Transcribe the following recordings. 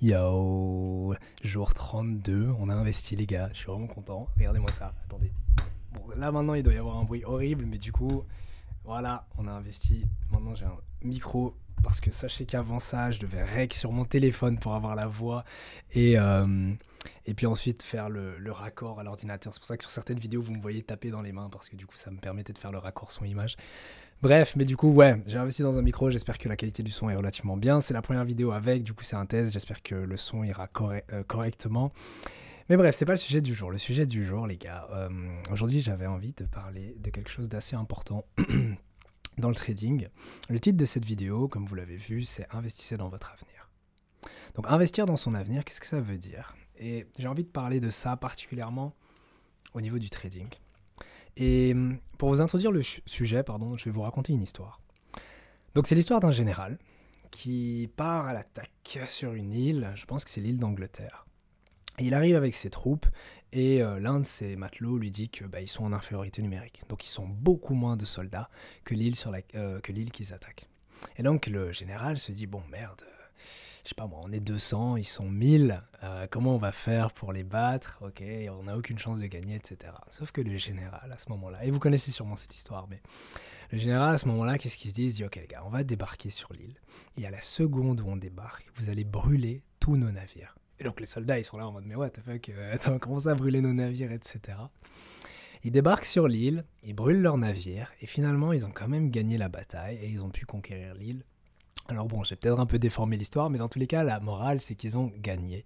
Yo, jour 32, on a investi les gars, je suis vraiment content. Regardez-moi ça, attendez. Bon, là maintenant il doit y avoir un bruit horrible, mais du coup, voilà, on a investi. Maintenant j'ai un micro, parce que sachez qu'avant ça, je devais rec sur mon téléphone pour avoir la voix et puis ensuite faire le raccord à l'ordinateur. C'est pour ça que sur certaines vidéos, vous me voyez taper dans les mains, parce que du coup, ça me permettait de faire le raccord son-image. Bref, mais du coup, ouais, j'ai investi dans un micro, j'espère que la qualité du son est relativement bien. C'est la première vidéo avec, du coup c'est un test, j'espère que le son ira correctement. Mais bref, c'est pas le sujet du jour. Le sujet du jour, les gars, aujourd'hui j'avais envie de parler de quelque chose d'assez important dans le trading. Le titre de cette vidéo, comme vous l'avez vu, c'est « Investissez dans votre avenir ». Donc investir dans son avenir, qu'est-ce que ça veut dire? Et j'ai envie de parler de ça particulièrement au niveau du trading. Et pour vous introduire le sujet, je vais vous raconter une histoire. Donc c'est l'histoire d'un général qui part à l'attaque sur une île, je pense que c'est l'île d'Angleterre. Et il arrive avec ses troupes et l'un de ses matelots lui dit que ils sont en infériorité numérique. Donc ils sont beaucoup moins de soldats que l'île qu'ils attaquent. Et donc le général se dit, bon merde, je sais pas moi, on est 200, ils sont 1000, comment on va faire pour les battre? Ok, on n'a aucune chance de gagner, etc. Sauf que le général, à ce moment-là, et vous connaissez sûrement cette histoire, mais le général, à ce moment-là, qu'est-ce qu'il se dit? Il se dit, ok les gars, on va débarquer sur l'île, et à la seconde où on débarque, vous allez brûler tous nos navires. Et donc les soldats, ils sont là en mode, mais what the fuck, attends, comment ça brûler nos navires, etc. Ils débarquent sur l'île, ils brûlent leurs navires, et finalement, ils ont quand même gagné la bataille, et ils ont pu conquérir l'île. Alors bon, j'ai peut-être un peu déformé l'histoire, mais dans tous les cas, la morale, c'est qu'ils ont gagné.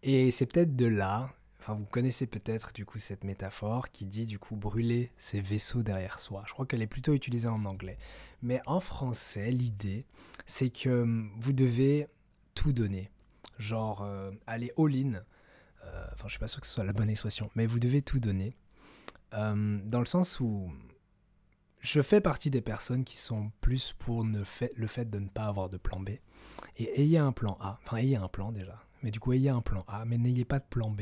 Et c'est peut-être de là, enfin vous connaissez peut-être du coup cette métaphore qui dit du coup brûler ses vaisseaux derrière soi. Je crois qu'elle est plutôt utilisée en anglais. Mais en français, l'idée, c'est que vous devez tout donner. Genre aller all-in. Enfin, je suis pas sûr que ce soit la bonne expression, mais vous devez tout donner. Dans le sens où je fais partie des personnes qui sont plus pour le fait de ne pas avoir de plan B. Et ayez un plan A, enfin ayez un plan déjà, mais du coup ayez un plan A, mais n'ayez pas de plan B.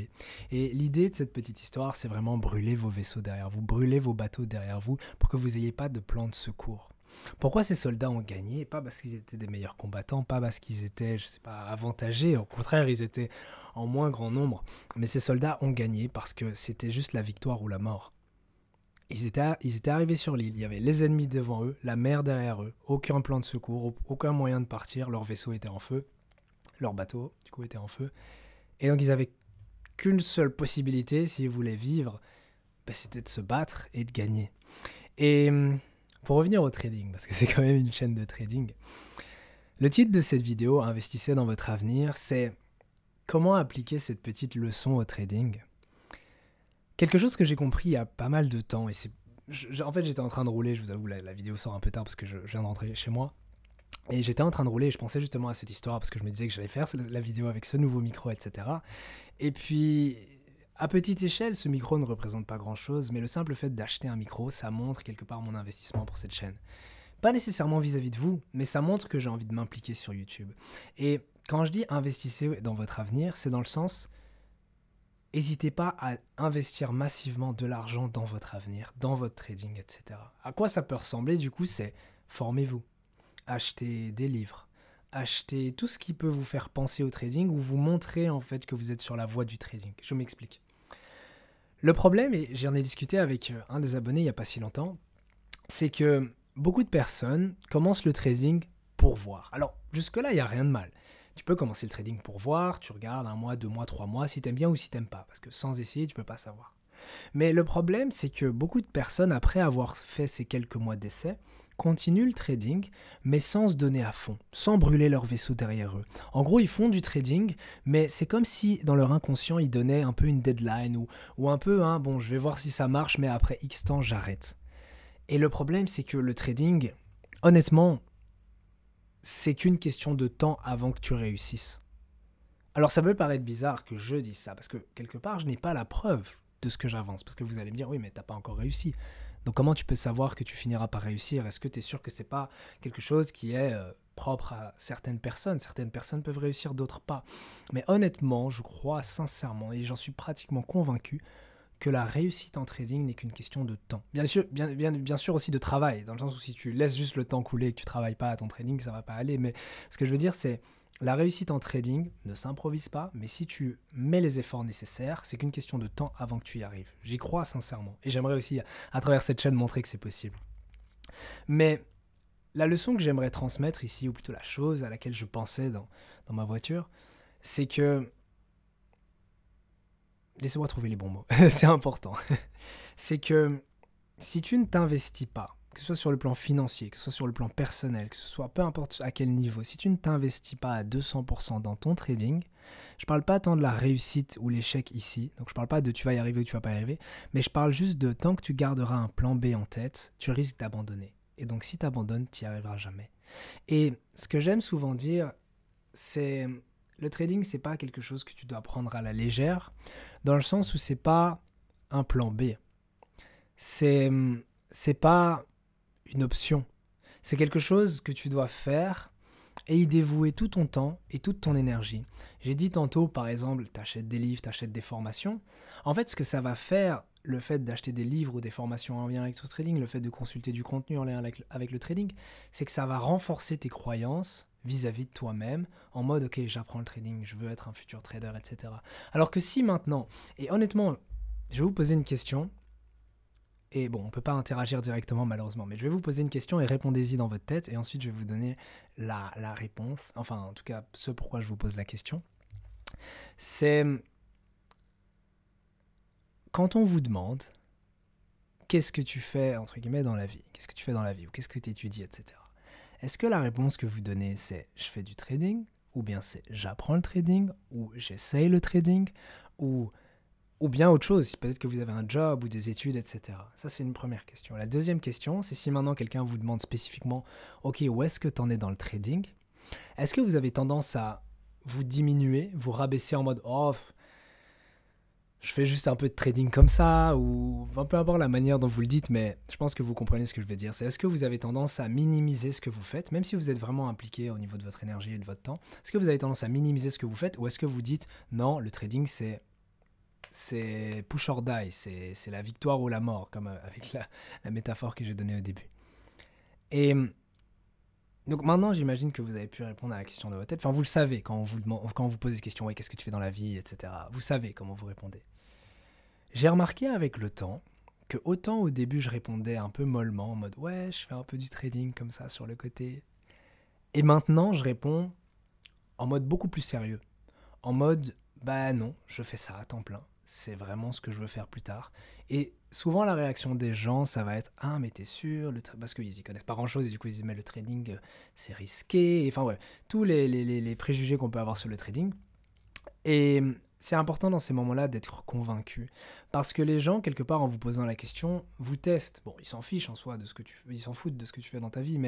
Et l'idée de cette petite histoire, c'est vraiment brûler vos vaisseaux derrière vous, brûler vos bateaux derrière vous, pour que vous n'ayez pas de plan de secours. Pourquoi ces soldats ont gagné? Pas parce qu'ils étaient des meilleurs combattants, pas parce qu'ils étaient, je sais pas, avantagés, au contraire, ils étaient en moins grand nombre, mais ces soldats ont gagné parce que c'était juste la victoire ou la mort. Ils étaient arrivés sur l'île, il y avait les ennemis devant eux, la mer derrière eux, aucun plan de secours, aucun moyen de partir, leur vaisseau était en feu, leur bateau du coup était en feu, et donc ils avaient qu'une seule possibilité s'ils voulaient vivre, c'était de se battre et de gagner. Et pour revenir au trading, parce que c'est quand même une chaîne de trading, le titre de cette vidéo, Investissez dans votre avenir, c'est comment appliquer cette petite leçon au trading. Quelque chose que j'ai compris il y a pas mal de temps, et en fait j'étais en train de rouler, je vous avoue la vidéo sort un peu tard parce que je viens de rentrer chez moi, et j'étais en train de rouler et je pensais justement à cette histoire parce que je me disais que j'allais faire la vidéo avec ce nouveau micro, etc. Et puis, à petite échelle, ce micro ne représente pas grand chose, mais le simple fait d'acheter un micro, ça montre quelque part mon investissement pour cette chaîne. Pas nécessairement vis-à-vis de vous, mais ça montre que j'ai envie de m'impliquer sur YouTube. Et quand je dis investissez dans votre avenir, c'est dans le sens... N'hésitez pas à investir massivement de l'argent dans votre avenir, dans votre trading, etc. À quoi ça peut ressembler du coup? C'est formez-vous, achetez des livres, achetez tout ce qui peut vous faire penser au trading ou vous montrer en fait que vous êtes sur la voie du trading. Je m'explique. Le problème, et j'en ai discuté avec un des abonnés il n'y a pas si longtemps, c'est que beaucoup de personnes commencent le trading pour voir. Alors jusque-là, il n'y a rien de mal. Tu peux commencer le trading pour voir, tu regardes 1 mois, 2 mois, 3 mois, si t'aimes bien ou si t'aimes pas, parce que sans essayer, tu peux pas savoir. Mais le problème, c'est que beaucoup de personnes, après avoir fait ces quelques mois d'essai, continuent le trading, mais sans se donner à fond, sans brûler leur vaisseau derrière eux. En gros, ils font du trading, mais c'est comme si, dans leur inconscient, ils donnaient un peu une deadline, ou un peu, bon, je vais voir si ça marche, mais après X temps, j'arrête. Et le problème, c'est que le trading, honnêtement, c'est qu'une question de temps avant que tu réussisses. Alors ça peut paraître bizarre que je dise ça, parce que quelque part, je n'ai pas la preuve de ce que j'avance, parce que vous allez me dire, oui, mais t'as pas encore réussi. Donc comment tu peux savoir que tu finiras par réussir? Est-ce que tu es sûr que c'est pas quelque chose qui est propre à certaines personnes? Certaines personnes peuvent réussir, d'autres pas. Mais honnêtement, je crois sincèrement, et j'en suis pratiquement convaincu, que la réussite en trading n'est qu'une question de temps. Bien sûr aussi de travail, dans le sens où si tu laisses juste le temps couler et que tu ne travailles pas à ton trading, ça ne va pas aller. Mais ce que je veux dire, c'est la réussite en trading ne s'improvise pas, mais si tu mets les efforts nécessaires, c'est qu'une question de temps avant que tu y arrives. J'y crois sincèrement. Et j'aimerais aussi, à travers cette chaîne, montrer que c'est possible. Mais la leçon que j'aimerais transmettre ici, ou plutôt la chose à laquelle je pensais dans ma voiture, c'est que... Laissez-moi trouver les bons mots, c'est important. C'est que si tu ne t'investis pas, que ce soit sur le plan financier, que ce soit sur le plan personnel, que ce soit peu importe à quel niveau, si tu ne t'investis pas à 200% dans ton trading, je ne parle pas tant de la réussite ou l'échec ici, donc je ne parle pas de tu vas y arriver ou tu ne vas pas y arriver, mais je parle juste de tant que tu garderas un plan B en tête, tu risques d'abandonner. Et donc si tu abandonnes, tu n'y arriveras jamais. Et ce que j'aime souvent dire, c'est... Le trading, c'est pas quelque chose que tu dois prendre à la légère, dans le sens où c'est pas un plan B. C'est pas une option. C'est quelque chose que tu dois faire et y dévouer tout ton temps et toute ton énergie. J'ai dit tantôt, par exemple, tu achètes des livres, tu achètes des formations. En fait, ce que ça va faire, le fait d'acheter des livres ou des formations en lien avec le trading, le fait de consulter du contenu en lien avec le trading, c'est que ça va renforcer tes croyances vis-à-vis de toi-même, en mode « Ok, j'apprends le trading, je veux être un futur trader, etc. » Alors que si maintenant, et honnêtement, je vais vous poser une question, et bon, on ne peut pas interagir directement malheureusement, mais je vais vous poser une question et répondez-y dans votre tête, et ensuite je vais vous donner la réponse, enfin en tout cas ce pourquoi je vous pose la question. C'est quand on vous demande qu'est-ce que tu fais entre guillemets dans la vie, qu'est-ce que tu fais dans la vie, ou qu'est-ce que tu étudies, etc. Est-ce que la réponse que vous donnez, c'est « je fais du trading » ou bien c'est « j'apprends le trading » ou « j'essaye le trading » ou bien autre chose, peut-être que vous avez un job ou des études, etc. Ça, c'est une première question. La deuxième question, c'est si maintenant quelqu'un vous demande spécifiquement « Ok, où est-ce que tu en es dans le trading ?» Est-ce que vous avez tendance à vous diminuer, vous rabaisser en mode « Oh, je fais juste un peu de trading comme ça » ou peu importe la manière dont vous le dites, mais je pense que vous comprenez ce que je veux dire. C'est est-ce que vous avez tendance à minimiser ce que vous faites, même si vous êtes vraiment impliqué au niveau de votre énergie et de votre temps, est-ce que vous avez tendance à minimiser ce que vous faites ou est-ce que vous dites « Non, le trading, c'est push or die, c'est la victoire ou la mort, comme avec la métaphore que j'ai donnée au début. » Et donc maintenant, j'imagine que vous avez pu répondre à la question de votre tête. Enfin, vous le savez quand on vous pose des questions, ouais, qu'est-ce que tu fais dans la vie, etc. Vous savez comment vous répondez. J'ai remarqué avec le temps que autant au début, je répondais un peu mollement, en mode « Ouais, je fais un peu du trading comme ça sur le côté. » Et maintenant, je réponds en mode beaucoup plus sérieux. En mode « Bah non, je fais ça à temps plein. C'est vraiment ce que je veux faire plus tard. » Et souvent, la réaction des gens, ça va être « Ah, mais t'es sûr ?» Parce qu'ils y connaissent pas grand-chose et du coup, ils disent « Mais le trading, c'est risqué. » Enfin, ouais, tous les préjugés qu'on peut avoir sur le trading. Et c'est important dans ces moments-là d'être convaincu. Parce que les gens, quelque part, en vous posant la question, vous testent. Bon, ils s'en fichent en soi de ce que tu fais, ils s'en foutent de ce que tu fais dans ta vie,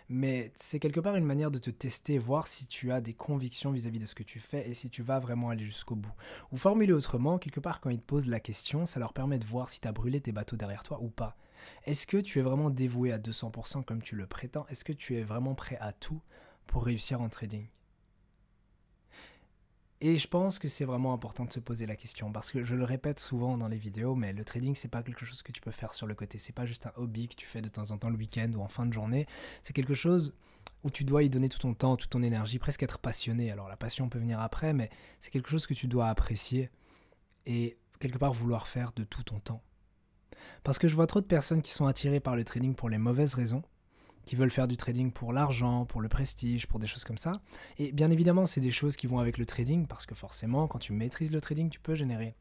mais c'est quelque part une manière de te tester, voir si tu as des convictions vis-à-vis de ce que tu fais et si tu vas vraiment aller jusqu'au bout. Ou formulé autrement, quelque part, quand ils te posent la question, ça leur permet de voir si tu as brûlé tes bateaux derrière toi ou pas. Est-ce que tu es vraiment dévoué à 200% comme tu le prétends? Est-ce que tu es vraiment prêt à tout pour réussir en trading? Et je pense que c'est vraiment important de se poser la question parce que je le répète souvent dans les vidéos, mais le trading, c'est pas quelque chose que tu peux faire sur le côté. C'est pas juste un hobby que tu fais de temps en temps le week-end ou en fin de journée. C'est quelque chose où tu dois y donner tout ton temps, toute ton énergie, presque être passionné. Alors la passion peut venir après, mais c'est quelque chose que tu dois apprécier et quelque part vouloir faire de tout ton temps. Parce que je vois trop de personnes qui sont attirées par le trading pour les mauvaises raisons, qui veulent faire du trading pour l'argent, pour le prestige, pour des choses comme ça. Et bien évidemment, c'est des choses qui vont avec le trading, parce que forcément, quand tu maîtrises le trading, tu peux générer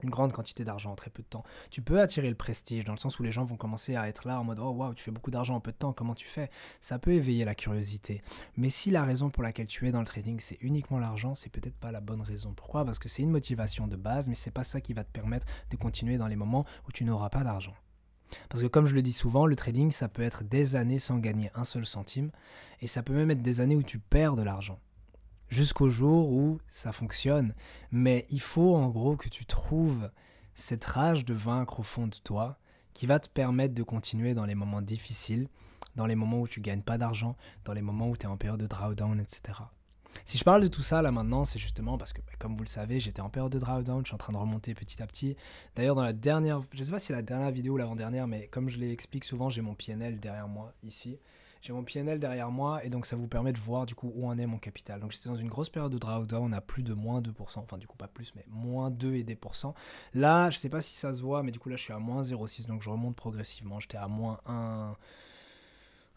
une grande quantité d'argent en très peu de temps. Tu peux attirer le prestige, dans le sens où les gens vont commencer à être là en mode « Oh waouh, tu fais beaucoup d'argent en peu de temps, comment tu fais ?» Ça peut éveiller la curiosité. Mais si la raison pour laquelle tu es dans le trading, c'est uniquement l'argent, c'est peut-être pas la bonne raison. Pourquoi? Parce que c'est une motivation de base, mais c'est pas ça qui va te permettre de continuer dans les moments où tu n'auras pas d'argent. Parce que comme je le dis souvent, le trading, ça peut être des années sans gagner un seul centime, et ça peut même être des années où tu perds de l'argent, jusqu'au jour où ça fonctionne. Mais il faut en gros que tu trouves cette rage de vaincre au fond de toi, qui va te permettre de continuer dans les moments difficiles, dans les moments où tu gagnes pas d'argent, dans les moments où tu es en période de drawdown, etc. Si je parle de tout ça là maintenant, c'est justement parce que, comme vous le savez, j'étais en période de drawdown, je suis en train de remonter petit à petit. D'ailleurs, dans la dernière, je sais pas si c'est la dernière vidéo ou l'avant-dernière, mais comme je l'explique souvent, j'ai mon PNL derrière moi, ici. j'ai mon PNL derrière moi, et donc ça vous permet de voir du coup où en est mon capital. Donc j'étais dans une grosse période de drawdown, on a plus de moins 2%, enfin du coup pas plus, mais moins 2 et des pourcents. Là, je sais pas si ça se voit, mais du coup là je suis à moins 0,6, donc je remonte progressivement. J'étais à moins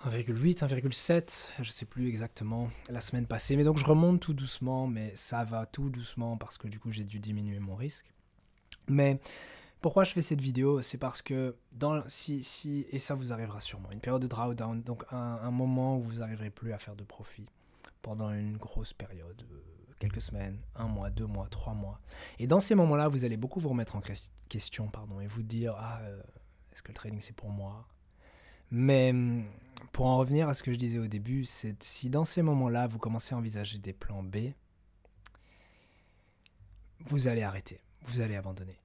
1,8, 1,7, je sais plus exactement, la semaine passée. Mais donc je remonte tout doucement, mais ça va tout doucement parce que du coup j'ai dû diminuer mon risque. Mais pourquoi je fais cette vidéo? C'est parce que, et ça vous arrivera sûrement, une période de drawdown, donc un moment où vous n'arriverez plus à faire de profit pendant une grosse période, quelques semaines, 1 mois, 2 mois, 3 mois. Et dans ces moments-là, vous allez beaucoup vous remettre en question, et vous dire, est-ce que le trading c'est pour moi? Mais pour en revenir à ce que je disais au début, c'est si dans ces moments-là, vous commencez à envisager des plans B, vous allez arrêter, vous allez abandonner.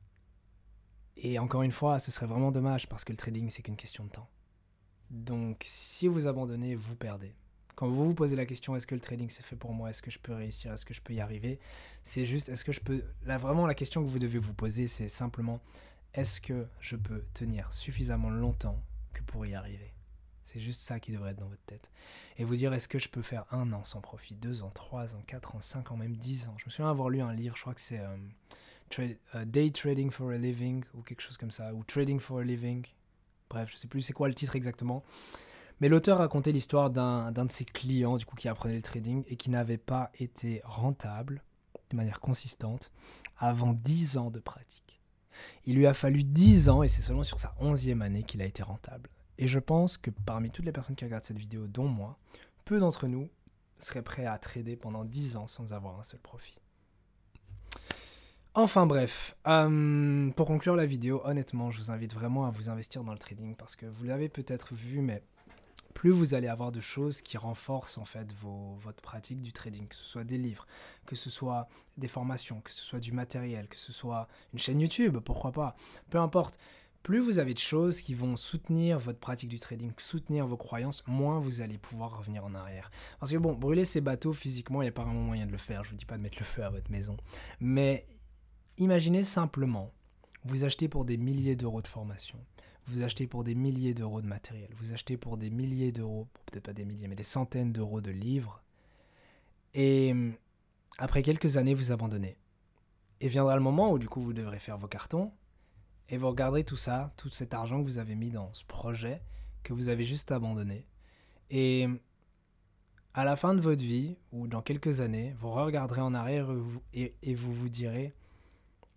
Et encore une fois, ce serait vraiment dommage parce que le trading, c'est qu'une question de temps. Donc, si vous abandonnez, vous perdez. Quand vous vous posez la question, est-ce que le trading c'est fait pour moi? Est-ce que je peux réussir? Est-ce que je peux y arriver? C'est juste, est-ce que je peux... Là, vraiment, la question que vous devez vous poser, c'est simplement, est-ce que je peux tenir suffisamment longtemps que pour y arriver? C'est juste ça qui devrait être dans votre tête. Et vous dire, est-ce que je peux faire 1 an sans profit, 2 ans, 3 ans, 4 ans, 5 ans, même 10 ans? Je me souviens avoir lu un livre, je crois que c'est Day Trading for a Living, ou quelque chose comme ça, ou Trading for a Living. Bref, je sais plus c'est quoi le titre exactement. Mais l'auteur racontait l'histoire d'un de ses clients, du coup, qui apprenait le trading et qui n'avait pas été rentable de manière consistante avant 10 ans de pratique. Il lui a fallu 10 ans et c'est seulement sur sa 11e année qu'il a été rentable. Et je pense que parmi toutes les personnes qui regardent cette vidéo, dont moi, peu d'entre nous seraient prêts à trader pendant 10 ans sans avoir un seul profit. Enfin bref, pour conclure la vidéo, honnêtement, je vous invite vraiment à vous investir dans le trading parce que vous l'avez peut-être vu, mais plus vous allez avoir de choses qui renforcent en fait votre pratique du trading, que ce soit des livres, que ce soit des formations, que ce soit du matériel, que ce soit une chaîne YouTube, pourquoi pas, peu importe. Plus vous avez de choses qui vont soutenir votre pratique du trading, soutenir vos croyances, moins vous allez pouvoir revenir en arrière. Parce que bon, brûler ces bateaux physiquement, il n'y a pas vraiment moyen de le faire. Je ne vous dis pas de mettre le feu à votre maison. Mais imaginez simplement, vous achetez pour des milliers d'euros de formation, vous achetez pour des milliers d'euros de matériel, vous achetez pour des milliers d'euros, peut-être pas des milliers, mais des centaines d'euros de livres. Et après quelques années, vous abandonnez. Et viendra le moment où du coup, vous devrez faire vos cartons. Et vous regarderez tout ça, tout cet argent que vous avez mis dans ce projet, que vous avez juste abandonné. Et à la fin de votre vie, ou dans quelques années, vous regarderez en arrière et vous vous direz,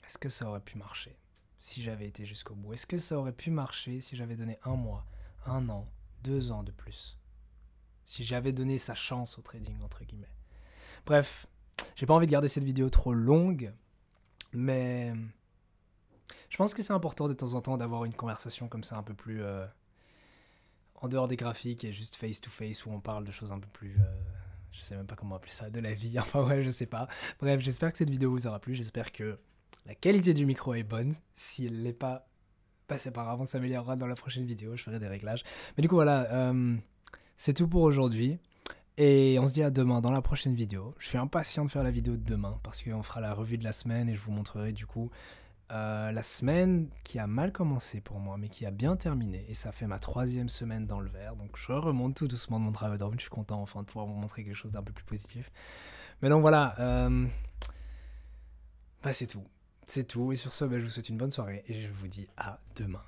est-ce que ça aurait pu marcher si j'avais été jusqu'au bout? Est-ce que ça aurait pu marcher si j'avais donné 1 mois, 1 an, 2 ans de plus? Si j'avais donné sa chance au trading, entre guillemets. Bref, j'ai pas envie de garder cette vidéo trop longue, mais... je pense que c'est important de temps en temps d'avoir une conversation comme ça un peu plus en dehors des graphiques et juste face to face où on parle de choses un peu plus, je sais même pas comment appeler ça, de la vie, enfin ouais, je sais pas. Bref, j'espère que cette vidéo vous aura plu, j'espère que la qualité du micro est bonne. Si elle l'est pas, c'est pas grave, on s'améliorera dans la prochaine vidéo, je ferai des réglages. Mais du coup voilà, c'est tout pour aujourd'hui. Et on se dit à demain dans la prochaine vidéo. Je suis impatient de faire la vidéo de demain parce qu'on fera la revue de la semaine et je vous montrerai du coup la semaine qui a mal commencé pour moi, mais qui a bien terminé. Et ça fait ma 3e semaine dans le vert. Donc je remonte tout doucement de mon travail d'orme. Je suis content enfin de pouvoir vous montrer quelque chose d'un peu plus positif. Mais donc voilà, c'est tout. C'est tout. Et sur ce, je vous souhaite une bonne soirée. Et je vous dis à demain.